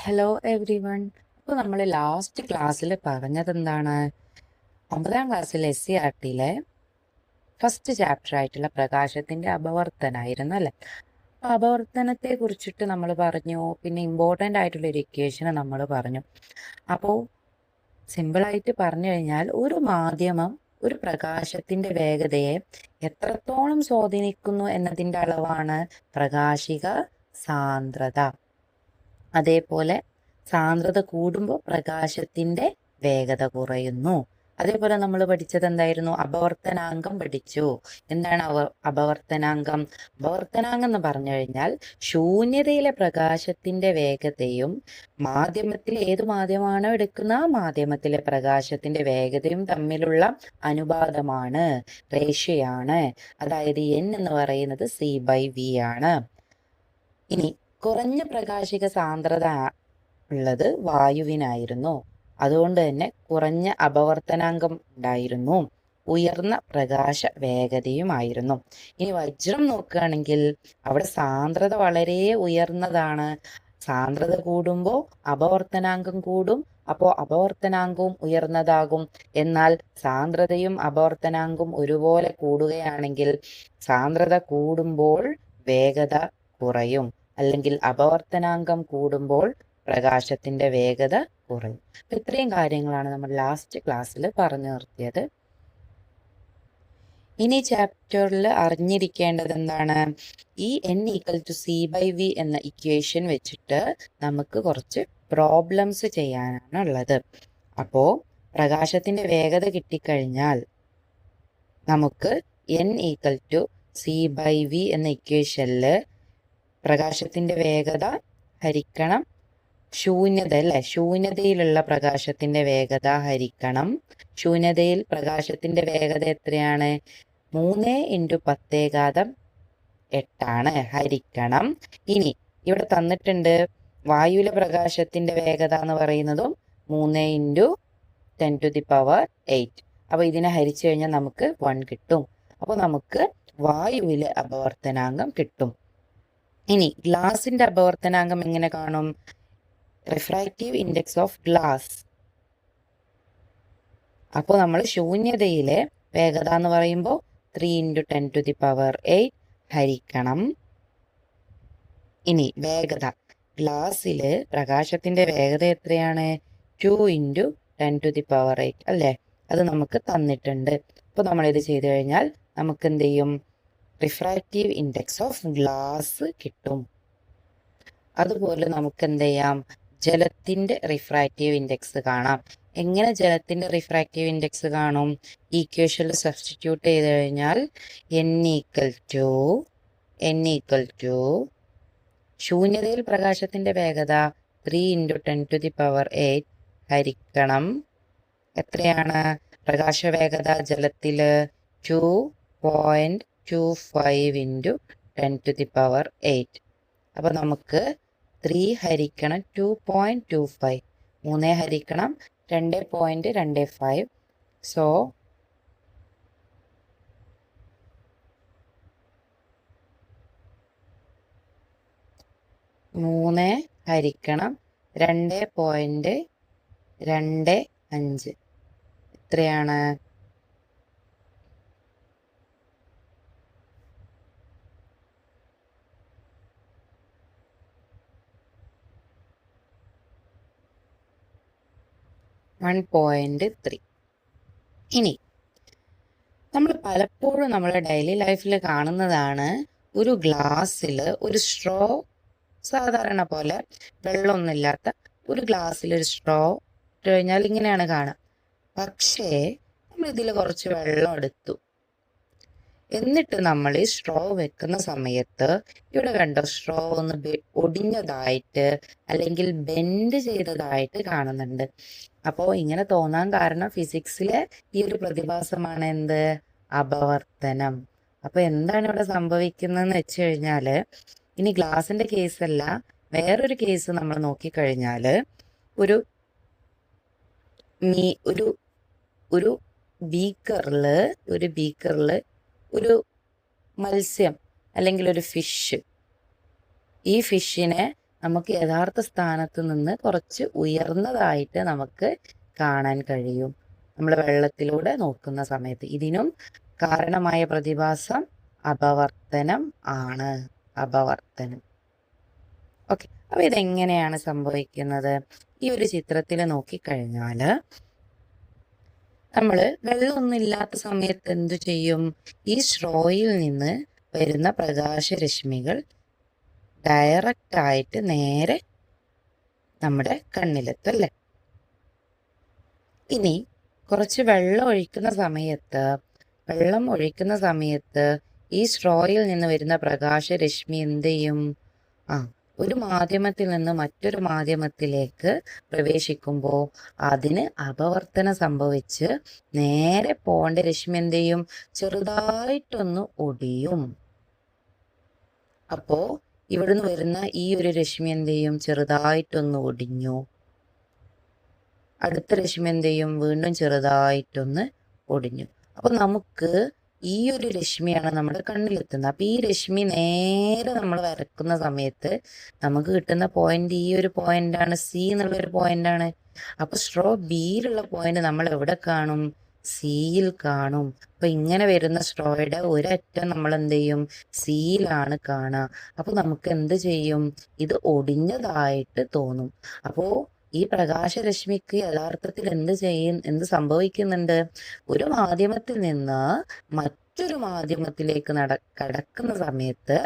Hello every one. അപ്പോൾ നമ്മൾ last ക്ലാസ്സിൽ പറഞ്ഞതെന്താണ്? 9ാം ക്ലാസ്സിൽ SCERT-യിലെ ഫസ്റ്റ് ചാപ്റ്റർ ആയിട്ടുള്ള പ്രകാശത്തിൻ്റെ അപവർത്തനായിരുന്നു അല്ലേ? അപ്പോൾ അപവർത്തനത്തെ കുറിച്ചിട്ട് നമ്മൾ പറഞ്ഞു, പിന്നെ ഇമ്പോർട്ടൻ്റ് ആയിട്ടുള്ളൊരു ഇക്വേഷൻ നമ്മൾ പറഞ്ഞു. അപ്പോൾ സിമ്പിളായിട്ട് പറഞ്ഞു കഴിഞ്ഞാൽ ഒരു മാധ്യമം ഒരു പ്രകാശത്തിൻ്റെ വേഗതയെ എത്രത്തോളം സ്വാധീനിക്കുന്നു എന്നതിൻ്റെ അളവാണ് പ്രകാശിക സാന്ദ്രത. അതേപോലെ സാന്ദ്രത കൂടുമ്പോൾ പ്രകാശത്തിൻ്റെ വേഗത കുറയുന്നു. അതേപോലെ നമ്മൾ പഠിച്ചത് എന്തായിരുന്നു? അപവർത്തനാങ്കം പഠിച്ചു. എന്താണ് അപവർത്തനാങ്കം? അപവർത്തനാങ്കം എന്ന് പറഞ്ഞു കഴിഞ്ഞാൽ ശൂന്യതയിലെ പ്രകാശത്തിൻ്റെ വേഗതയും മാധ്യമത്തിൽ ഏത് മാധ്യമമാണോ എടുക്കുന്ന ആ മാധ്യമത്തിലെ പ്രകാശത്തിൻ്റെ വേഗതയും തമ്മിലുള്ള അനുപാതമാണ്, റേഷ്യോയാണ്. അതായത് n എന്ന് പറയുന്നത് c/v ആണ്. ഇനി കുറഞ്ഞ പ്രകാശിക സാന്ദ്രത ഉള്ളത് വായുവിനായിരുന്നു. അതുകൊണ്ട് തന്നെ കുറഞ്ഞ അപവർത്തനാങ്കം ഉണ്ടായിരുന്നു, ഉയർന്ന പ്രകാശ വേഗതയുമായിരുന്നു. ഇനി വജ്രം നോക്കുകയാണെങ്കിൽ അവിടെ സാന്ദ്രത വളരെ ഉയർന്നതാണ്. സാന്ദ്രത കൂടുമ്പോൾ അപവർത്തനാങ്കം കൂടും, അപ്പോൾ അപവർത്തനാങ്കവും ഉയർന്നതാകും. എന്നാൽ സാന്ദ്രതയും അപവർത്തനാങ്കവും ഒരുപോലെ കൂടുകയാണെങ്കിൽ സാന്ദ്രത കൂടുമ്പോൾ വേഗത കുറയും, അല്ലെങ്കിൽ അപവർത്തനാങ്കം കൂടുമ്പോൾ പ്രകാശത്തിന്റെ വേഗത കുറയും. ഇത്രയും കാര്യങ്ങളാണ് നമ്മൾ ലാസ്റ്റ് ക്ലാസ്സിൽ പറഞ്ഞു നിർത്തിയത്. ഇനി ചാപ്റ്ററിൽ അറിഞ്ഞിരിക്കേണ്ടത് എന്താണ്? ഈ n=c/v എന്ന ഇക്വേഷൻ വെച്ചിട്ട് നമുക്ക് കുറച്ച് പ്രോബ്ലംസ് ചെയ്യാനാണ് ഉള്ളത്. അപ്പോൾ പ്രകാശത്തിന്റെ വേഗത കിട്ടിക്കഴിഞ്ഞാൽ നമുക്ക് n=c/v എന്ന ഇക്വേഷനിൽ പ്രകാശത്തിന്റെ വേഗത ഹരിക്കണം ശൂന്യത അല്ലേ, ശൂന്യതയിലുള്ള പ്രകാശത്തിന്റെ വേഗത ഹരിക്കണം. ശൂന്യതയിൽ പ്രകാശത്തിന്റെ വേഗത എത്രയാണ്? 3 × 10⁸ ഹരിക്കണം. ഇനി ഇവിടെ തന്നിട്ടുണ്ട് വായുവിലെ പ്രകാശത്തിന്റെ വേഗത എന്ന് പറയുന്നതും 3 × 10⁸. അപ്പോൾ ഇതിനെ ഹരിച്ചു കഴിഞ്ഞാൽ നമുക്ക് 1 കിട്ടും. അപ്പോൾ നമുക്ക് വായുവിലെ അപവർത്തനാങ്കം കിട്ടും. ഇനി ഗ്ലാസിന്റെ അപവർത്തനാങ്കം എങ്ങനെ കാണും? Refractive index of glass. അപ്പോൾ നമ്മൾ ശൂന്യതയിലെ വേഗത എന്ന് പറയുമ്പോൾ 3 × 10⁸ ഹരിക്കണം. ഇനി വേഗത, ഗ്ലാസ്സിൽ പ്രകാശത്തിന്റെ വേഗത എത്രയാണ്? 2 × 10⁸ അല്ലേ? അത് നമുക്ക് തന്നിട്ടുണ്ട്. അപ്പോൾ നമ്മളിത് ചെയ്തു കഴിഞ്ഞാൽ നമുക്ക് എന്ത് ചെയ്യും? റിഫ്രാക്റ്റീവ് ഇൻഡെക്സ് ഓഫ് ഗ്ലാസ് കിട്ടും. അതുപോലെ നമുക്ക് എന്ത് ചെയ്യാം? ജലത്തിന്റെ റിഫ്രാക്റ്റീവ് ഇൻഡെക്സ് കാണാം. എങ്ങനെ ജലത്തിന്റെ റിഫ്രാക്റ്റീവ് ഇൻഡെക്സ് കാണും? ഈക്വേഷനിൽ സബ്സ്റ്റിറ്റ്യൂട്ട് ചെയ്ത് കഴിഞ്ഞാൽ n= ശൂന്യതയിൽ പ്രകാശത്തിന്റെ വേഗത 3 × 10⁸ ഹരിക്കണം എത്രയാണ്? പ്രകാശവേഗത ജലത്തില് 2.25 × 10⁸. അപ്പൊ നമുക്ക് 3 ഹരിക്കണം 2.25, 3 ഹരിക്കണം 2.25. സോ 3 ഹരിക്കണം 2.25 എത്രയാണ്? 1.3. ഇനി നമ്മൾ പലപ്പോഴും നമ്മുടെ ഡെയിലി ലൈഫിൽ കാണുന്നതാണ്, ഒരു ഗ്ലാസ്സിൽ ഒരു സ്ട്രോ, സാധാരണ പോലെ വെള്ളമൊന്നുമില്ലാത്ത ഒരു ഗ്ലാസ്സിൽ ഒരു സ്ട്രോ ഇട്ട് കഴിഞ്ഞാൽ ഇങ്ങനെയാണ് കാണുക. പക്ഷേ നമ്മൾ ഇതിൽ കുറച്ച് വെള്ളം എടുത്തു, എന്നിട്ട് നമ്മൾ ഈ സ്ട്രോ വെക്കുന്ന സമയത്ത് ഇവിടെ കണ്ടോ, സ്ട്രോ ഒന്ന് ഒടിഞ്ഞതായിട്ട് അല്ലെങ്കിൽ ബെൻഡ് ചെയ്തതായിട്ട് കാണുന്നുണ്ട്. അപ്പോൾ ഇങ്ങനെ തോന്നാൻ കാരണം ഫിസിക്സിലെ ഈ ഒരു പ്രതിഭാസമാണ് എന്ത്? അപവർത്തനം. അപ്പോൾ എന്താണ് ഇവിടെ സംഭവിക്കുന്നതെന്ന് വെച്ച് കഴിഞ്ഞാൽ, ഇനി ഗ്ലാസിന്റെ കേസല്ല, വേറൊരു കേസ് നമ്മൾ നോക്കിക്കഴിഞ്ഞാൽ, ഒരു ഒരു ബീക്കറിൽ ഒരു മത്സ്യം അല്ലെങ്കിൽ ഒരു ഫിഷ്, ഈ ഫിഷിനെ നമുക്ക് യഥാർത്ഥ സ്ഥാനത്ത് നിന്ന് കുറച്ച് ഉയർന്നതായിട്ട് നമുക്ക് കാണാൻ കഴിയും നമ്മൾ വെള്ളത്തിലൂടെ നോക്കുന്ന സമയത്ത്. ഇതിനും കാരണമായ പ്രതിഭാസം അപവർത്തനം ആണ്. അപവർത്തനം. ഓക്കെ, അപ്പൊ ഇതെങ്ങനെയാണ് സംഭവിക്കുന്നത്? ഈ ഒരു ചിത്രത്തിൽ നോക്കിക്കഴിഞ്ഞാൽ നമ്മൾ വെള്ളമൊന്നും ഇല്ലാത്ത സമയത്ത് എന്തു ചെയ്യും? ഈ സ്ട്രോയിൽ നിന്ന് വരുന്ന പ്രകാശരശ്മികൾ ഡയറക്റ്റ് ആയിട്ട് നേരെ നമ്മുടെ കണ്ണിലെത്തും അല്ലേ? ഇനി കുറച്ച് വെള്ളം ഒഴിക്കുന്ന സമയത്ത് ഈ സ്ട്രോയിൽ നിന്ന് വരുന്ന പ്രകാശരശ്മി എന്ത് ചെയ്യും? ഒരു മാധ്യമത്തിൽ നിന്ന് മറ്റൊരു മാധ്യമത്തിലേക്ക് പ്രവേശിക്കുമ്പോൾ അതിന് അപവർത്തനം സംഭവിച്ച് നേരെ പോകേണ്ട രശ്മി എന്ത് ചെയ്യും? ചെറുതായിട്ടൊന്ന് ഒടിയും. അപ്പോ ഇവിടുന്ന് വരുന്ന ഈ ഒരു രശ്മി എന്ത് ചെയ്യും? ചെറുതായിട്ടൊന്ന് ഒടിഞ്ഞു. അടുത്ത രശ്മി എന്ത് ചെയ്യും? വീണ്ടും ചെറുതായിട്ടൊന്ന് ഒടിഞ്ഞു. അപ്പൊ നമുക്ക് ഈ ഒരു രശ്മിയാണ് നമ്മുടെ കണ്ണിലെത്തുന്നത്. അപ്പൊ ഈ രശ്മി നേരെ നമ്മൾ വരക്കുന്ന സമയത്ത് നമുക്ക് കിട്ടുന്ന പോയിന്റ് ഈ ഒരു പോയിന്റാണ്, സി എന്നുള്ളൊരു പോയിന്റാണ്. അപ്പൊ സ്ട്രോ ബിയിലുള്ള പോയിന്റ് നമ്മൾ എവിടെ കാണും? സിയിൽ കാണും. അപ്പൊ ഇങ്ങനെ വരുന്ന സ്ട്രോയുടെ ഒരറ്റം നമ്മൾ എന്ത് ചെയ്യും? സിയിലാണ് കാണുക. അപ്പൊ നമുക്ക് എന്ത് ചെയ്യും? ഇത് ഒടിഞ്ഞതായിട്ട് തോന്നും. അപ്പോ ഈ പ്രകാശരശ്മിക്ക് യഥാർത്ഥത്തിൽ എന്ത് സംഭവിക്കുന്നുണ്ട്? ഒരു മാധ്യമത്തിൽ നിന്ന് മറ്റൊരു മാധ്യമത്തിലേക്ക് കടക്കുന്ന സമയത്ത്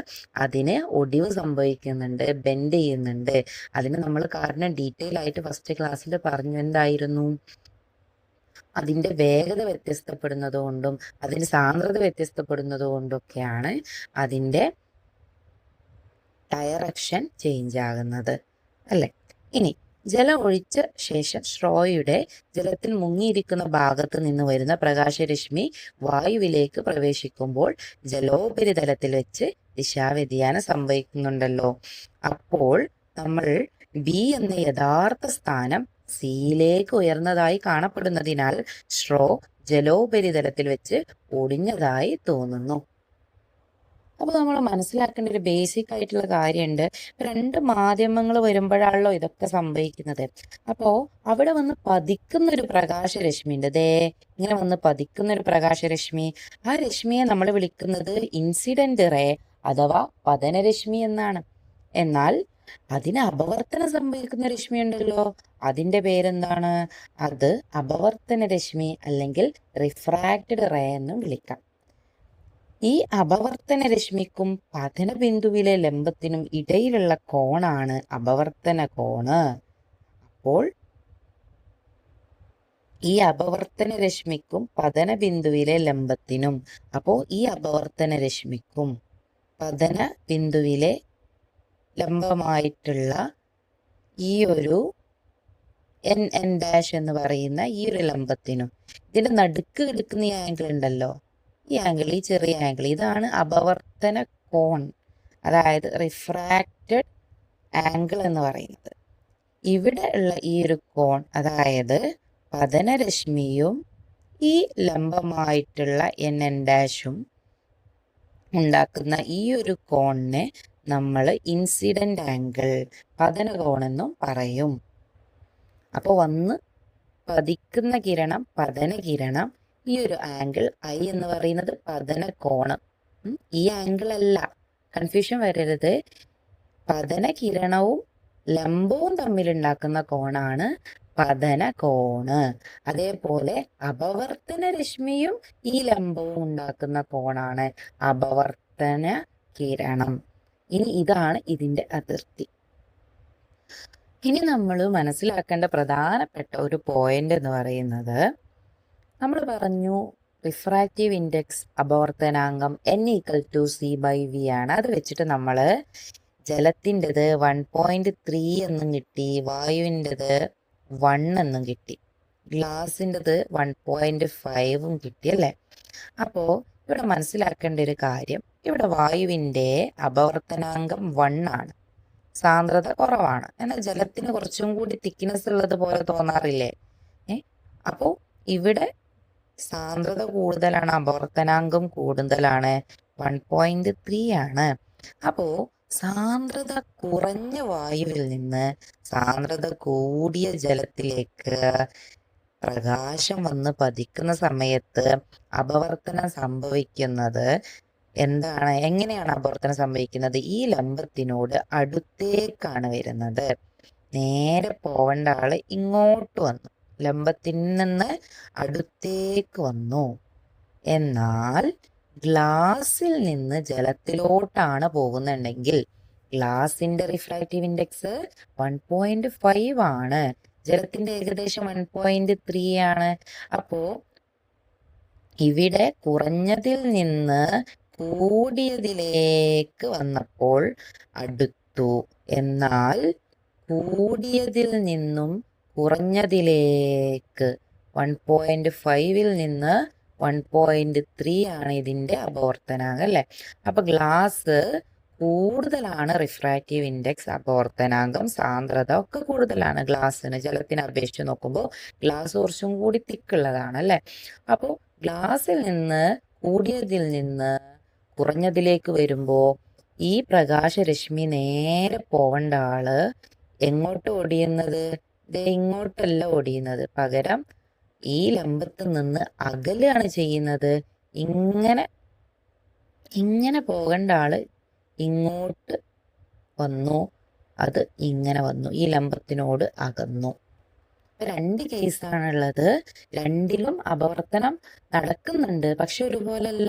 അതിന് ഒടിവ് സംഭവിക്കുന്നുണ്ട്, ബെൻഡ് ചെയ്യുന്നുണ്ട്. അതിന് നമ്മൾ കാരണം ഡീറ്റെയിൽ ആയിട്ട് ഫസ്റ്റ് ക്ലാസ്സിൽ പറഞ്ഞു. എന്തായിരുന്നു? അതിന്റെ വേഗത വ്യത്യസ്തപ്പെടുന്നത് കൊണ്ടും അതിന്റെ സാന്ദ്രത വ്യത്യസ്തപ്പെടുന്നത് കൊണ്ടൊക്കെയാണ് അതിന്റെ ഡയറക്ഷൻ ചേഞ്ച് ആകുന്നത് അല്ലെ? ഇനി ജലം ഒഴിച്ച ശേഷം സ്ട്രോയുടെ ജലത്തിൽ മുങ്ങിയിരിക്കുന്ന ഭാഗത്ത് നിന്ന് വരുന്ന പ്രകാശരശ്മി വായുവിലേക്ക് പ്രവേശിക്കുമ്പോൾ ജലോപരിതലത്തിൽ വെച്ച് ദിശാവ്യതിയാനം സംഭവിക്കുന്നുണ്ടല്ലോ. അപ്പോൾ നമ്മൾ ബി എന്ന യഥാർത്ഥ സ്ഥാനം സിയിലേക്ക് ഉയർന്നതായി കാണപ്പെടുന്നതിനാൽ സ്ട്രോ ജലോപരിതലത്തിൽ വെച്ച് ഒടിഞ്ഞതായി തോന്നുന്നു. അപ്പൊ നമ്മൾ മനസ്സിലാക്കേണ്ട ഒരു ബേസിക് ആയിട്ടുള്ള കാര്യമുണ്ട്. രണ്ട് മാധ്യമങ്ങൾ വരുമ്പോഴാണല്ലോ ഇതൊക്കെ സംഭവിക്കുന്നത്. അപ്പോ അവിടെ വന്ന് പതിക്കുന്ന ഒരു പ്രകാശരശ്മി ഉണ്ട്. ഇങ്ങനെ വന്ന് പതിക്കുന്ന ഒരു പ്രകാശരശ്മി, ആ രശ്മിയെ നമ്മൾ വിളിക്കുന്നത് ഇൻസിഡന്റ് റേ അഥവാ പതനരശ്മി എന്നാണ്. എന്നാൽ അതിന് അപവർത്തനം സംഭവിക്കുന്ന രശ്മി ഉണ്ടല്ലോ, അതിന്റെ പേരെന്താണ്? അത് അപവർത്തന രശ്മി അല്ലെങ്കിൽ റിഫ്രാക്റ്റഡ് റേ എന്നും വിളിക്കാം. ഈ അപവർത്തന രശ്മിക്കും പതന ബിന്ദുവിലെ ലംബത്തിനും ഇടയിലുള്ള കോണാണ് അപവർത്തന കോണ്. അപ്പോൾ ഈ അപവർത്തന രശ്മിക്കും പതന ബിന്ദുവിലെ ലംബത്തിനും, ഈ അപവർത്തന രശ്മിക്കും പതന ബിന്ദുവിലെ ലംബമായിട്ടുള്ള ഈ ഒരു എൻ ഡാഷ് എന്ന് പറയുന്ന ഈ ഒരു ലംബത്തിനും ഇതിന്റെ നടുക്ക് കിടക്കുന്ന ഈ ആംഗിൾ ഉണ്ടല്ലോ, ഈ ആംഗിൾ, ഈ ചെറിയ ആംഗിൾ, ഇതാണ് അപവർത്തന കോൺ, അതായത് റിഫ്രാക്റ്റഡ് ആംഗിൾ എന്ന് പറയുന്നത്. ഇവിടെ ഉള്ള ഈ ഒരു കോൺ, അതായത് പതനരശ്മിയും ഈ ലംബമായിട്ടുള്ള എൻ ഡാഷും ഉണ്ടാക്കുന്ന ഈ ഒരു കോണിനെ നമ്മൾ ഇൻസിഡന്റ് ആംഗിൾ, പതന കോണെന്നും പറയും. അപ്പോൾ വന്ന് പതിക്കുന്ന കിരണം പതന കിരണം, ഈ ഒരു ആംഗിൾ ഐ എന്ന് പറയുന്നത് പതന കോണം. ഈ ആംഗിൾ അല്ല, കൺഫ്യൂഷൻ വരരുത്. പതന കിരണവും ലംബവും തമ്മിലുണ്ടാക്കുന്ന കോണാണ് പതന കോണ്. അതേപോലെ അപവർത്തന രശ്മിയും ഈ ലംബവും ഉണ്ടാക്കുന്ന കോണാണ് അപവർത്തന കിരണം. ഇനി ഇതാണ് ഇതിന്റെ അതിർത്തി. ഇനി നമ്മൾ മനസ്സിലാക്കേണ്ട പ്രധാനപ്പെട്ട ഒരു പോയിന്റ് എന്ന് പറയുന്നത്, നമ്മൾ പറഞ്ഞു റിഫ്രാക്റ്റീവ് ഇൻഡെക്സ് അപവർത്തനാങ്കം n=c/v ആണ്. അത് വെച്ചിട്ട് നമ്മൾ ജലത്തിൻ്റെത് 1.3 എന്നും കിട്ടി, വായുവിൻ്റെത് 1 എന്നും കിട്ടി, ഗ്ലാസിൻ്റെത് 1.5 കിട്ടി അല്ലേ? അപ്പോൾ ഇവിടെ മനസ്സിലാക്കേണ്ട ഒരു കാര്യം, ഇവിടെ വായുവിൻ്റെ അപവർത്തനാങ്കം 1 ആണ്, സാന്ദ്രത കുറവാണ്. എന്നാൽ ജലത്തിന് കുറച്ചും കൂടി തിക്നെസ് ഉള്ളത് പോലെ തോന്നാറില്ലേ? അപ്പോൾ ഇവിടെ സാന്ദ്രത കൂടുതലാണ്, അപവർത്തനാങ്കം കൂടുതലാണ്, 1.3 ആണ്. അപ്പോൾ സാന്ദ്രത കുറഞ്ഞ വായുവിൽ നിന്ന് സാന്ദ്രത കൂടിയ ജലത്തിലേക്ക് പ്രകാശം വന്ന് പതിക്കുന്ന സമയത്ത് അപവർത്തനം സംഭവിക്കുന്നത് എന്താണ്? എങ്ങനെയാണ് അപവർത്തനം സംഭവിക്കുന്നത്? ഈ ലംബത്തിനോട് അടുത്തേക്കാണ് വരുന്നത്. നേരെ പോവേണ്ട ആള് ഇങ്ങോട്ട് വന്നു, ലംബത്തിൽ നിന്ന് അടുത്തേക്ക് വന്നു. എന്നാൽ ഗ്ലാസിൽ നിന്ന് ജലത്തിലോട്ടാണ് പോകുന്നുണ്ടെങ്കിൽ ഗ്ലാസിന്റെ റിഫ്രാക്റ്റീവ് ഇൻഡെക്സ് 1.5 ആണ്. ജലത്തിന്റെ ഏകദേശം 1.3 ആണ്. അപ്പോ ഇവിടെ കുറഞ്ഞതിൽ നിന്ന് കൂടിയതിലേക്ക് വന്നപ്പോൾ അടുത്തു. എന്നാൽ കൂടിയതിൽ നിന്നും കുറഞ്ഞതിലേക്ക് 1.5ൽ നിന്ന് 1.3 ആണ് ഇതിന്റെ അപവർത്തനാങ്കം അല്ലെ. അപ്പൊ ഗ്ലാസ് കൂടുതലാണ് റിഫ്രാക്റ്റീവ് ഇൻഡെക്സ്, അപവർത്തനാങ്കം, സാന്ദ്രത ഒക്കെ കൂടുതലാണ് ഗ്ലാസ്സിന്. ജലത്തിനെ അപേക്ഷിച്ച് നോക്കുമ്പോൾ ഗ്ലാസ് കുറച്ചും കൂടി തിക്കുള്ളതാണ് അല്ലെ. അപ്പോൾ ഗ്ലാസ്സിൽ നിന്ന് കൂടിയതിൽ നിന്ന് കുറഞ്ഞതിലേക്ക് വരുമ്പോ ഈ പ്രകാശരശ്മി നേരെ പോവേണ്ട ആള് എങ്ങോട്ട് ഓടിയുന്നത്? ഇങ്ങോട്ടല്ല ഓടിയുന്നത്, പകരം ഈ ലംബത്തിൽ നിന്ന് അകലാണ് ചെയ്യുന്നത്. ഇങ്ങനെ പോകേണ്ട ആള് ഇങ്ങോട്ട് വന്നു, അത് ഇങ്ങനെ വന്നു, ഈ ലംബത്തിനോട് അകന്നു. രണ്ട് കേസാണുള്ളത്. രണ്ടിലും അപവർത്തനം നടക്കുന്നുണ്ട്, പക്ഷെ ഒരുപോലല്ല.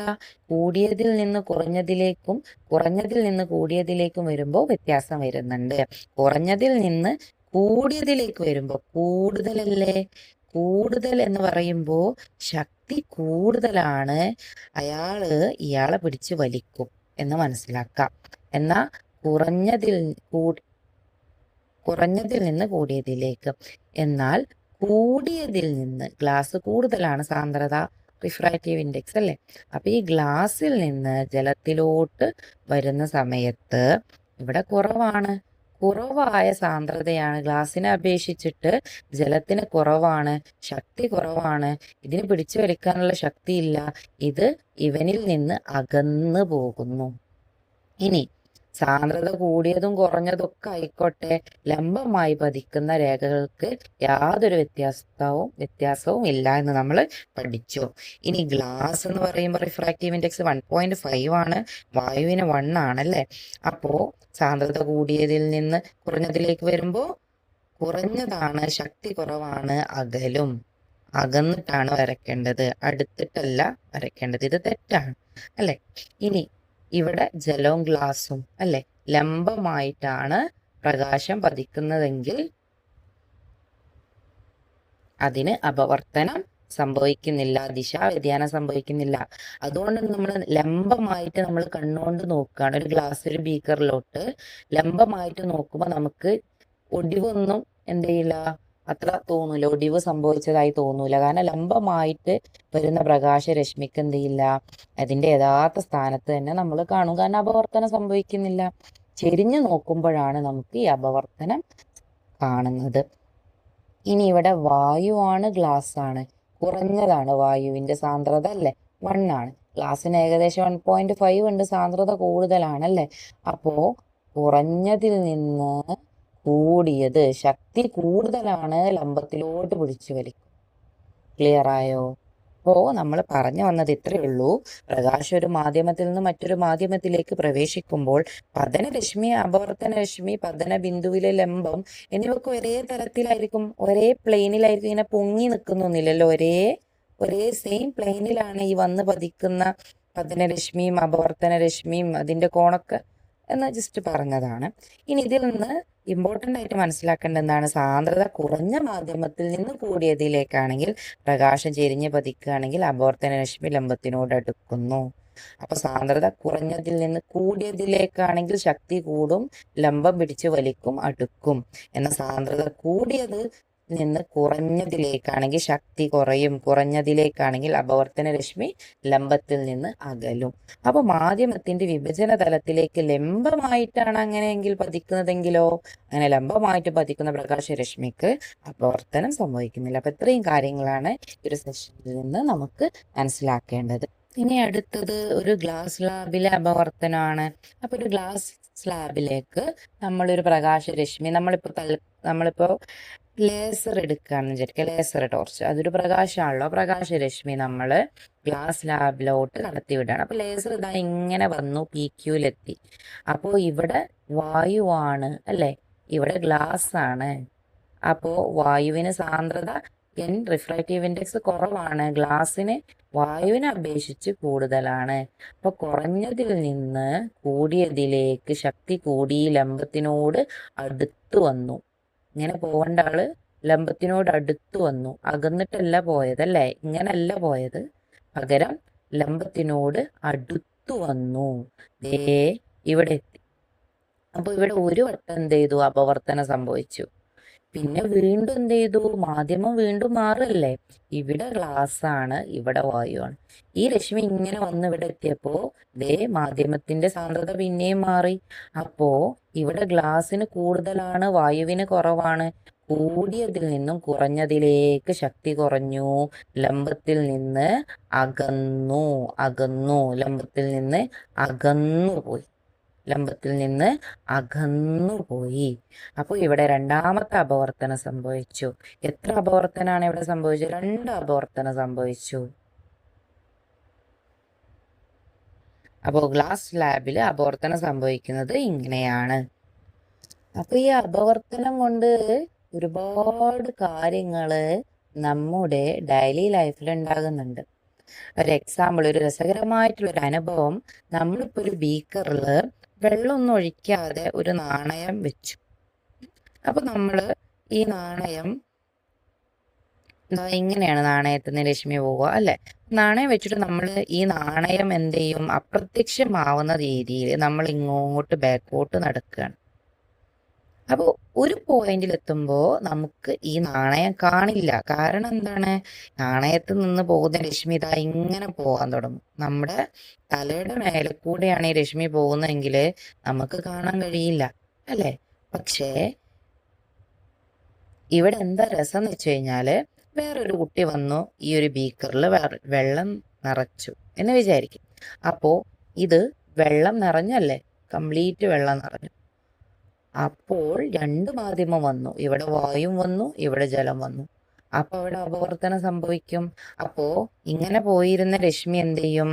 കൂടിയതിൽ നിന്ന് കുറഞ്ഞതിലേക്കും കുറഞ്ഞതിൽ നിന്ന് കൂടിയതിലേക്കും വരുമ്പോൾ വ്യത്യാസം വരുന്നുണ്ട്. കുറഞ്ഞതിൽ നിന്ന് കൂടിയതിലേക്ക് വരുമ്പോൾ കൂടുതലല്ലേ. കൂടുതൽ എന്ന് പറയുമ്പോൾ ശക്തി കൂടുതലാണ്, ഇയാളെ പിടിച്ച് വലിക്കും എന്ന് മനസ്സിലാക്കാം. എന്നാൽ കുറഞ്ഞതിൽ നിന്ന് കൂടിയതിലേക്ക്, എന്നാൽ കൂടിയതിൽ നിന്ന് ഗ്ലാസ് കൂടുതലാണ് സാന്ദ്രത, റിഫ്രാക്റ്റീവ് ഇൻഡെക്സ് അല്ലേ. അപ്പൊ ഈ ഗ്ലാസ്സിൽ നിന്ന് ജലത്തിലോട്ട് വരുന്ന സമയത്ത് ഇവിടെ കുറവായ സാന്ദ്രതയാണ്. ഗ്ലാസിനെ അപേക്ഷിച്ചിട്ട് ജലത്തിന് കുറവാണ്, ശക്തി കുറവാണ്. ഇതിന് പിടിച്ചു വലിക്കാനുള്ള ശക്തിയില്ല. ഇത് ഇവനിൽ നിന്ന് അകന്നു പോകുന്നു. ഇനി സാന്ദ്രത കൂടിയതും കുറഞ്ഞതൊക്കെ ആയിക്കോട്ടെ, ലംബമായി പതിക്കുന്ന രേഖകൾക്ക് യാതൊരു വ്യത്യാസവും ഇല്ല എന്ന് നമ്മൾ പഠിച്ചു. ഇനി ഗ്ലാസ് എന്ന് പറയുമ്പോൾ റിഫ്രാക്റ്റീവ് ഇൻഡെക്സ് 1.5 ആണ്, വായുവിന് 1 ആണല്ലേ. അപ്പോ സാന്ദ്രത കൂടിയതിൽ നിന്ന് കുറഞ്ഞതിലേക്ക് വരുമ്പോൾ കുറഞ്ഞതാണ്, ശക്തി കുറവാണ്, അകന്നിട്ടാണ് വരയ്ക്കേണ്ടത്, അടുത്തിട്ടല്ല വരയ്ക്കേണ്ടത്. ഇത് തെറ്റാണ് അല്ലെ. ഇനി ഇവിടെ ജലവും ഗ്ലാസും അല്ലെ ലംബമായിട്ടാണ് പ്രകാശം പതിക്കുന്നതെങ്കിൽ അതിന് അപവർത്തനം സംഭവിക്കുന്നില്ല, ദിശാവ്യതിയാനം സംഭവിക്കുന്നില്ല. അതുകൊണ്ട് നമ്മൾ ലംബമായിട്ട് നമ്മൾ കണ്ണുകൊണ്ട് നോക്കുകയാണ്. ഒരു ഗ്ലാസ്, ഒരു ബീക്കറിലോട്ട് ലംബമായിട്ട് നോക്കുമ്പോൾ നമുക്ക് ഒടിവൊന്നും ചെയ്യില്ല, അത്ര തോന്നൂല, ഒടിവ് സംഭവിച്ചതായി തോന്നൂല. കാരണം ലംബമായിട്ട് വരുന്ന പ്രകാശരശ്മിക്ക് ചെയ്യില്ല, അതിന്റെ യഥാർത്ഥ സ്ഥാനത്ത് തന്നെ നമ്മൾ കാണും. കാരണം അപവർത്തനം സംഭവിക്കുന്നില്ല. ചെരിഞ്ഞു നോക്കുമ്പോഴാണ് നമുക്ക് ഈ അപവർത്തനം കാണുന്നത്. ഇനി ഇവിടെ വായുവാണ്, ഗ്ലാസ് ആണ്. കുറഞ്ഞതാണ് വായുവിന്റെ സാന്ദ്രത അല്ലെ, 1 ആണ്. ഗ്ലാസിന് ഏകദേശം 1.5 ഉണ്ട്, സാന്ദ്രത കൂടുതലാണ് അല്ലെ. അപ്പോ കുറഞ്ഞതിൽ നിന്ന് കൂടിയത്, ശക്തി കൂടുതലാണ്, ലംബത്തിലോട്ട് പിടിച്ചു വലിക്കും. ക്ലിയർ ആയോ? അപ്പോ നമ്മൾ പറഞ്ഞു വന്നത് ഇത്രയേ ഉള്ളൂ. പ്രകാശം ഒരു മാധ്യമത്തിൽ നിന്ന് മറ്റൊരു മാധ്യമത്തിലേക്ക് പ്രവേശിക്കുമ്പോൾ പതനരശ്മി, അപവർത്തനരശ്മി, പതന ബിന്ദുവിലെ ലംബം എന്നിവക്ക് ഒരേ തരത്തിലായിരിക്കും, ഒരേ പ്ലെയിനിലായിരിക്കും. ഇങ്ങനെ പൊങ്ങി നിൽക്കുന്നൊന്നുമില്ലല്ലോ, ഒരേ സെയിം പ്ലെയിനിലാണ് ഈ വന്ന് പതിക്കുന്ന പതനരശ്മിയും അപവർത്തനരശ്മിയും അതിന്റെ കോണൊക്കെ എന്ന് ജസ്റ്റ് പറഞ്ഞതാണ്. ഇനി ഇതിൽ നിന്ന് ഇമ്പോർട്ടൻ്റ് ആയിട്ട് മനസ്സിലാക്കേണ്ട എന്താണ്? സാന്ദ്രത കുറഞ്ഞ മാധ്യമത്തിൽ നിന്ന് കൂടിയതിലേക്കാണെങ്കിൽ പ്രകാശം ചെരിഞ്ഞ് പതിക്കുകയാണെങ്കിൽ അപവർത്തനരശ്മി ലംബത്തിനോട് അടുക്കുന്നു. അപ്പൊ സാന്ദ്രത കുറഞ്ഞതിൽ നിന്ന് കൂടിയതിലേക്കാണെങ്കിൽ ശക്തി കൂടും, ലംബം പിടിച്ചു വലിക്കും, അടുക്കും. എന്നാൽ സാന്ദ്രത കൂടിയത് നിന്ന് കുറഞ്ഞതിലേക്കാണെങ്കിൽ ശക്തി കുറയും, കുറഞ്ഞതിലേക്കാണെങ്കിൽ അപവർത്തനരശ്മി ലംബത്തിൽ നിന്ന് അകലും. അപ്പൊ മാധ്യമത്തിന്റെ വിഭജന തലത്തിലേക്ക് ലംബമായിട്ടാണ് അങ്ങനെയെങ്കിൽ പതിക്കുന്നതെങ്കിലോ, അങ്ങനെ ലംബമായിട്ട് പതിക്കുന്ന പ്രകാശരശ്മിക്ക് അപവർത്തനം സംഭവിക്കുന്നില്ല. അപ്പൊ ഇത്രയും കാര്യങ്ങളാണ് ഒരു സെഷനിൽ നിന്ന് നമുക്ക് മനസ്സിലാക്കേണ്ടത്. ഇനി അടുത്തത് ഒരു ഗ്ലാസ് സ്ലാബിലെ അപവർത്തനമാണ്. അപ്പൊ ഒരു ഗ്ലാസ് സ്ലാബിലേക്ക് നമ്മളൊരു പ്രകാശരശ്മി നമ്മളിപ്പോൾ ലേസർ എടുക്കുകയാണെന്ന് വിചാരിക്കുക, ലേസർ ടോർച്ച്, അതൊരു പ്രകാശമാണല്ലോ. പ്രകാശരശ്മി നമ്മൾ ഗ്ലാസ് സ്ലാബിലോട്ട് കടത്തിവിടുകയാണ്. അപ്പോൾ ലേസർ ഇതാ ഇങ്ങനെ വന്നു PQയിലെത്തി. അപ്പോൾ ഇവിടെ വായുവാണ് അല്ലേ, ഇവിടെ ഗ്ലാസ് ആണ്. അപ്പോൾ വായുവിന് സാന്ദ്രത N, റിഫ്രാക്റ്റീവ് ഇൻഡെക്സ് കുറവാണ്, ഗ്ലാസ്സിന് വായുവിനെ അപേക്ഷിച്ച് കൂടുതലാണ്. അപ്പോൾ കുറഞ്ഞതിൽ നിന്ന് കൂടിയതിലേക്ക് ശക്തി കൂടി ലംബത്തിനോട് അടുത്ത് വന്നു. ഇങ്ങനെ പോകേണ്ട ആള് ലംബത്തിനോട് അടുത്ത് വന്നു, അകന്നിട്ടല്ല പോയതല്ലേ, ഇങ്ങനല്ല പോയത്, പകരം ലംബത്തിനോട് അടുത്തു വന്നു. ദേ ഇവിടെ എത്തി. അപ്പോൾ ഇവിടെ ഒരു വട്ടം എന്ത് ചെയ്തു, അപവർത്തനം സംഭവിച്ചു. പിന്നെ വീണ്ടും എന്ത് ചെയ്തു, മാധ്യമം വീണ്ടും മാറല്ലേ. ഇവിടെ ഗ്ലാസ് ആണ്, ഇവിടെ വായുവാണ്. ഈ രശ്മി ഇങ്ങനെ വന്ന് ഇവിടെ എത്തിയപ്പോ ദേ മാധ്യമത്തിന്റെ സാന്ദ്രത പിന്നെയും മാറി. അപ്പോ ഇവിടെ ഗ്ലാസിന് കൂടുതലാണ്, വായുവിന് കുറവാണ്. കൂടിയതിൽ നിന്നും കുറഞ്ഞതിലേക്ക് ശക്തി കുറഞ്ഞു, ലംബത്തിൽ നിന്ന് അകന്നു അകന്നു ലംബത്തിൽ നിന്ന് അകന്നുപോയി ലംബത്തിൽ നിന്ന് അകന്നുപോയി. അപ്പോൾ ഇവിടെ രണ്ടാമത്തെ അപവർത്തനം സംഭവിച്ചു. എത്ര അപവർത്തനാണ് ഇവിടെ സംഭവിച്ചത്? 2 അപവർത്തനം സംഭവിച്ചു. അപ്പോൾ ഗ്ലാസ് സ്ലാബിൽ അപവർത്തനം സംഭവിക്കുന്നത് ഇങ്ങനെയാണ്. അപ്പൊ ഈ അപവർത്തനം കൊണ്ട് ഒരുപാട് കാര്യങ്ങള് നമ്മുടെ ഡെയിലി ലൈഫിൽ ഉണ്ടാകുന്നുണ്ട്. ഒരു എക്സാമ്പിൾ, ഒരു രസകരമായിട്ടുള്ളൊരു അനുഭവം. നമ്മളിപ്പോൾ ഒരു ബീക്കറിൽ വെള്ളമൊന്നും ഒഴിക്കാതെ ഒരു നാണയം വെച്ചു. അപ്പൊ നമ്മള് ഈ നാണയം ഇങ്ങനെയാണ് നാണയത്തിൽ നിന്ന് രശ്മി പോവുക അല്ലെ. നാണയം വെച്ചിട്ട് നമ്മൾ ഈ നാണയം എന്ത് ചെയ്യും, അപ്രത്യക്ഷമാവുന്ന രീതിയിൽ നമ്മൾ ഇങ്ങോട്ട് ബാക്കോട്ട് നടക്കുകയാണ്. അപ്പോൾ ഒരു പോയിന്റിൽ എത്തുമ്പോൾ നമുക്ക് ഈ നാണയം കാണില്ല. കാരണം എന്താണ്, നാണയത്തിൽ നിന്ന് പോകുന്ന രശ്മി ഇതാ ഇങ്ങനെ പോകാൻ തുടങ്ങും. നമ്മുടെ തലയുടെ മേലെ കൂടെയാണ് ഈ രശ്മി പോകുന്നതെങ്കിൽ നമുക്ക് കാണാൻ കഴിയില്ല അല്ലേ. പക്ഷേ ഇവിടെ എന്താ രസം എന്ന് വെച്ച് കഴിഞ്ഞാല്, വേറൊരു കുട്ടി വന്നു ഈ ഒരു ബീക്കറിൽ വെള്ളം നിറച്ചു എന്ന് വിചാരിക്കും. അപ്പോ ഇത് വെള്ളം നിറഞ്ഞല്ലേ, കംപ്ലീറ്റ് വെള്ളം നിറഞ്ഞു. അപ്പോൾ 2 മാധ്യമം വന്നു, ഇവിടെ വായും വന്നു, ഇവിടെ ജലം വന്നു. അപ്പൊ അവിടെ അപവർത്തനം സംഭവിക്കും. അപ്പോ ഇങ്ങനെ പോയിരുന്ന രശ്മി എന്ത് ചെയ്യും,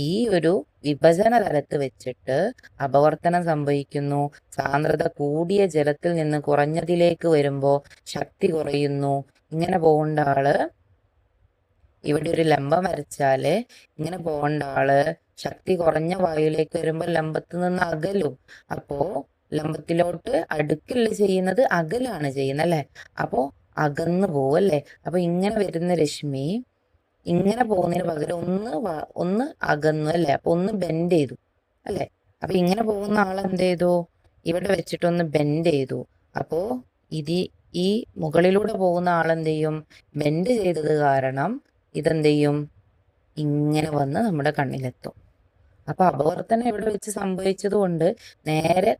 ഈ ഒരു വിഭജന തലത്ത് വെച്ചിട്ട് അപവർത്തനം സംഭവിക്കുന്നു. സാന്ദ്രത കൂടിയ ജലത്തിൽ നിന്ന് കുറഞ്ഞതിലേക്ക് വരുമ്പോ ശക്തി കുറയുന്നു. ഇങ്ങനെ പോകേണ്ട ആള്, ഇവിടെ ഒരു ലംബം വരച്ചാല് ഇങ്ങനെ പോകേണ്ട ആള് ശക്തി കുറഞ്ഞ വായുവിലേക്ക് വരുമ്പോ ലംബത്ത് നിന്ന് അകലും. അപ്പോ ലംബത്തിലോട്ട് അടുക്കല്ല ചെയ്യുന്നത്, അകലാണ് ചെയ്യുന്നത് അല്ലെ. അപ്പോ അകന്നു പോവല്ലേ. അപ്പൊ ഇങ്ങനെ വരുന്ന രശ്മി ഇങ്ങനെ പോകുന്നതിന് പകരം ഒന്ന് അകന്നു അല്ലെ. അപ്പൊ ഒന്ന് ബെൻഡ് ചെയ്തു അല്ലെ. അപ്പൊ ഇങ്ങനെ പോകുന്ന ആളെന്ത് ചെയ്തു, ഇവിടെ വെച്ചിട്ടൊന്ന് ബെൻഡ് ചെയ്തു. അപ്പോ ഈ മുകളിലൂടെ പോകുന്ന ആളെന്ത് ചെയ്യും, ബെൻഡ് ചെയ്തത് കാരണം ഇതെന്ത് ചെയ്യും, ഇങ്ങനെ വന്ന് നമ്മുടെ കണ്ണിലെത്തും. അപ്പൊ അപവർത്തനം ഇവിടെ വെച്ച് സംഭവിച്ചത് കൊണ്ട് നേരെ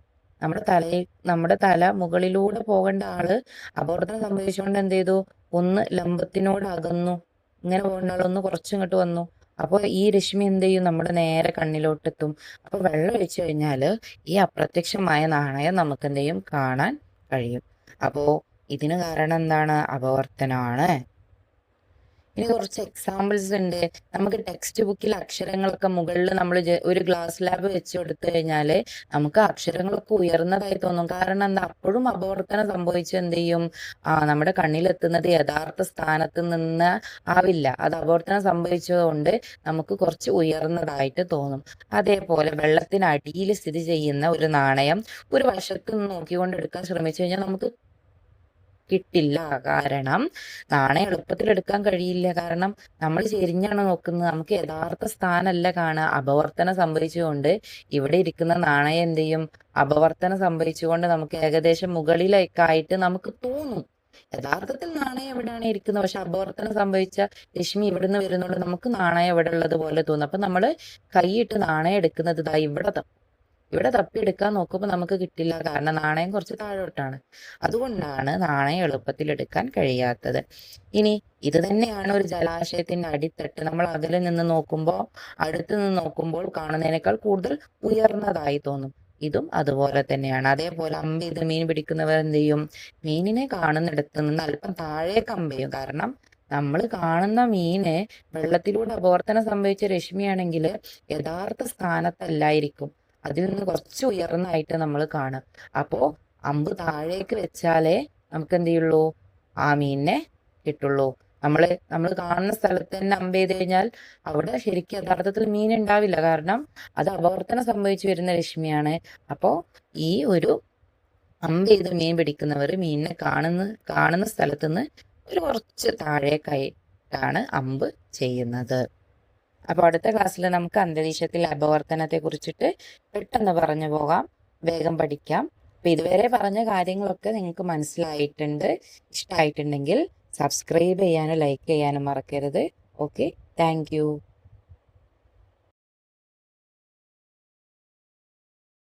നമ്മുടെ തല മുകളിലൂടെ പോകേണ്ട ആള് അപവർത്തനം സംഭവിച്ചുകൊണ്ട് എന്ത് ചെയ്തു, ഒന്ന് ലംബത്തിനോട് അകന്നു. ഇങ്ങനെ പോകേണ്ട ആളൊന്ന് കുറച്ചിങ്ങോട്ട് വന്നു. അപ്പോൾ ഈ രശ്മി എന്ത് ചെയ്യും, നമ്മുടെ നേരെ കണ്ണിലോട്ടെത്തും. അപ്പൊ വെള്ളം ഒഴിച്ചു കഴിഞ്ഞാല് ഈ അപ്രത്യക്ഷമായ നാണയം നമുക്ക് എന്ത് ചെയ്യും, കാണാൻ കഴിയും. അപ്പോ ഇതിന് കാരണം എന്താണ്, അപവർത്തനമാണ്. ഇനി കുറച്ച് എക്സാമ്പിൾസ് ഉണ്ട്. നമുക്ക് ടെക്സ്റ്റ് ബുക്കിൽ അക്ഷരങ്ങളൊക്കെ മുകളിൽ നമ്മൾ ഒരു ഗ്ലാസ് സ്ലാബ് വെച്ച് കൊടുത്തു കഴിഞ്ഞാൽ നമുക്ക് അക്ഷരങ്ങളൊക്കെ ഉയർന്നതായി തോന്നും. കാരണം എന്താ, അപ്പോഴും അപവർത്തനം സംഭവിച്ച് എന്ത് ചെയ്യും, നമ്മുടെ കണ്ണിലെത്തുന്നത് യഥാർത്ഥ സ്ഥാനത്ത് നിന്ന് ആവില്ല. അത് അപവർത്തനം സംഭവിച്ചതുകൊണ്ട് നമുക്ക് കുറച്ച് ഉയർന്നതായിട്ട് തോന്നും. അതേപോലെ വെള്ളത്തിനടിയിൽ സ്ഥിതി ചെയ്യുന്ന ഒരു നാണയം ഒരു വശത്ത് നിന്ന് നോക്കിക്കൊണ്ട് എടുക്കാൻ ശ്രമിച്ചു കഴിഞ്ഞാൽ നമുക്ക് കിട്ടില്ല. കാരണം നാണയം എളുപ്പത്തിൽ എടുക്കാൻ കഴിയില്ല. കാരണം നമ്മൾ ചെരിഞ്ഞാണ് നോക്കുന്നത്, നമുക്ക് യഥാർത്ഥ സ്ഥാനമല്ല കാണുക. അപവർത്തനം സംഭവിച്ചുകൊണ്ട് ഇവിടെ ഇരിക്കുന്ന നാണയം എന്ത് ചെയ്യും, അപവർത്തനം സംഭവിച്ചുകൊണ്ട് നമുക്ക് ഏകദേശം മുകളിലേക്കായിട്ട് നമുക്ക് തോന്നും. യഥാർത്ഥത്തിൽ നാണയം എവിടെയാണ് ഇരിക്കുന്നത്, പക്ഷെ അപവർത്തനം സംഭവിച്ച രശ്മി ഇവിടുന്ന് വരുന്നുണ്ട്, നമുക്ക് നാണയം എവിടെ ഉള്ളത് പോലെ തോന്നും. അപ്പൊ നമ്മൾ കൈയിട്ട് നാണയം എടുക്കുന്നത് ഇതാ ഇവിടെ തപ്പിയെടുക്കാൻ നോക്കുമ്പോൾ നമുക്ക് കിട്ടില്ല. കാരണം നാണയം കുറച്ച് താഴോട്ടാണ്. അതുകൊണ്ടാണ് നാണയം എളുപ്പത്തിൽ എടുക്കാൻ കഴിയാത്തത്. ഇനി ഇത് തന്നെയാണ് ഒരു ജലാശയത്തിന്റെ അടിത്തട്ട്. നമ്മൾ അകലെ നിന്ന് നോക്കുമ്പോൾ അടുത്ത് നിന്ന് നോക്കുമ്പോൾ കാണുന്നതിനേക്കാൾ കൂടുതൽ ഉയർന്നതായി തോന്നും. ഇതും അതുപോലെ തന്നെയാണ്. അതേപോലെ അമ്പ് ചെയ്ത് മീൻ പിടിക്കുന്നവർ എന്ത് ചെയ്യും? മീനിനെ കാണുന്നിടത്ത് നിന്ന് അല്പം താഴേക്ക് അമ്പ് ചെയ്യും. കാരണം നമ്മൾ കാണുന്ന മീന് വെള്ളത്തിലൂടെ അപവർത്തനം സംഭവിച്ച രശ്മിയാണെങ്കിൽ യഥാർത്ഥ സ്ഥാനത്തല്ലായിരിക്കും, അതിൽ നിന്ന് കുറച്ച് ഉയർന്നായിട്ട് നമ്മൾ കാണും. അപ്പോൾ അമ്പ് താഴേക്ക് വെച്ചാലേ നമുക്ക് എന്ത് ചെയ്യുള്ളൂ? ആ മീനിനെ കിട്ടുള്ളൂ. നമ്മൾ കാണുന്ന സ്ഥലത്ത് തന്നെ അമ്പ് ചെയ്ത് കഴിഞ്ഞാൽ അവിടെ ശരിക്കും യഥാർത്ഥത്തിൽ മീൻ ഉണ്ടാവില്ല. കാരണം അത് അപവർത്തനം സംഭവിച്ചു വരുന്ന രശ്മിയാണ്. അപ്പോൾ ഈ ഒരു അമ്പ് ചെയ്ത് മീൻ പിടിക്കുന്നവർ മീനിനെ കാണുന്ന സ്ഥലത്തുനിന്ന് ഒരു കുറച്ച് താഴേക്കായിട്ടാണ് അമ്പ് ചെയ്യുന്നത്. അപ്പോൾ അടുത്ത ക്ലാസ്സിൽ നമുക്ക് അന്തരീക്ഷത്തിൽ അപവർത്തനത്തെ കുറിച്ചിട്ട് പെട്ടെന്ന് പറഞ്ഞു പോകാം, വേഗം പഠിക്കാം. അപ്പോൾ ഇതുവരെ പറഞ്ഞ കാര്യങ്ങളൊക്കെ നിങ്ങൾക്ക് മനസ്സിലായിട്ടുണ്ട്. ഇഷ്ടമായിട്ടുണ്ടെങ്കിൽ സബ്സ്ക്രൈബ് ചെയ്യാനും ലൈക്ക് ചെയ്യാനും മറക്കരുത്. Okay, thank you.